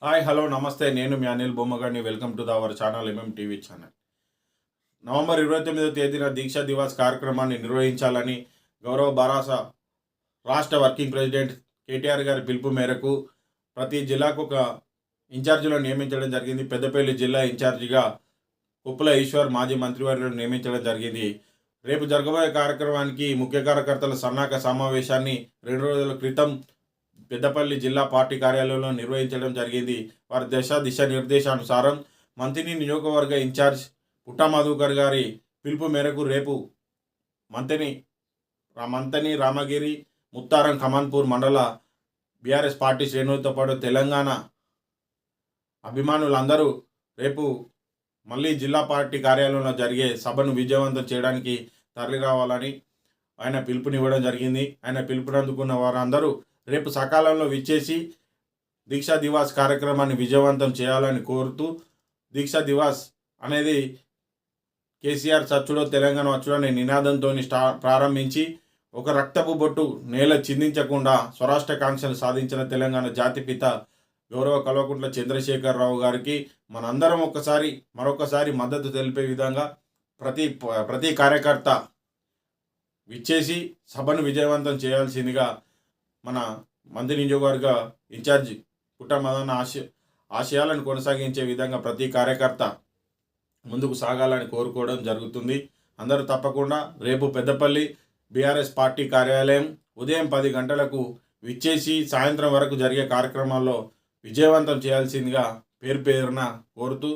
Hi hello namaste. నేను మీ అనిల్ బొమ్మగాడిని. Welcome to our channel TV channel. November 29వ తేదీన దీక్షా దివాస్ కార్యక్రమాన్ని నిర్వహించాలని గౌరవ బారాస రాష్ట్ర వర్కింగ్ ప్రెసిడెంట్ కేటీఆర్ గారి పిలుపు మేరకు ప్రతి జిల్లాకు ఒక ఇన్ఛార్జీలను నియమించడం జరిగింది. పెద్దపల్లి జిల్లా ఇన్ఛార్జిగా కుప్పల ఈశ్వర్ మాజీ మంత్రివర్యులను నియమించడం జరిగింది. రేపు జరగబోయే కార్యక్రమానికి ముఖ్య కార్యకర్తల సన్నాహక సమావేశాన్ని 2 రోజుల క్రితం పెద్దపల్లి జిల్లా పార్టీ కార్యాలయంలో నిర్వహించడం జరిగింది. వారి దిశ నిర్దేశానుసారం మంతిని నియోజకవర్గ ఇన్ఛార్జ్ పుట్టా మధుకర్ గారి పిలుపు మేరకు రేపు మంతని రామగిరి ముత్తారం కమాన్పూర్ మండల బీఆర్ఎస్ పార్టీ శ్రేణులతో పాటు తెలంగాణ అభిమానులందరూ రేపు మళ్ళీ జిల్లా పార్టీ కార్యాలయంలో జరిగే సభను విజయవంతం చేయడానికి తరలి రావాలని ఆయన పిలుపునివ్వడం జరిగింది. ఆయన పిలుపునందుకున్న వారందరూ రేపు సకాలంలో విచ్చేసి దీక్షా దివాస్ కార్యక్రమాన్ని విజయవంతం చేయాలని కోరుతూ, దీక్షా దివాస్ అనేది కేసీఆర్ చచ్చుడో తెలంగాణ వచ్చుడో అనే నినాదంతో ప్రారంభించి ఒక రక్తపు బొట్టు నేల చిందించకుండా స్వరాష్ట్ర కాంక్షలు సాధించిన తెలంగాణ జాతిపిత గౌరవ కల్వకుంట్ల చంద్రశేఖరరావు గారికి మనందరం మరొకసారి మద్దతు తెలిపే విధంగా ప్రతి కార్యకర్త విచ్చేసి సభను విజయవంతం చేయాల్సిందిగా మన మంత్రి నియోజకవర్గ ఇన్ఛార్జి పుట్ట మదన్న ఆశయాలను కొనసాగించే విధంగా ప్రతి కార్యకర్త ముందుకు సాగాలని కోరుకోవడం జరుగుతుంది. అందరూ తప్పకుండా రేపు పెద్దపల్లి బీఆర్ఎస్ పార్టీ కార్యాలయం ఉదయం 10 గంటలకు విచ్చేసి సాయంత్రం వరకు జరిగే కార్యక్రమాల్లో విజయవంతం చేయాల్సిందిగా పేరున కోరుతూ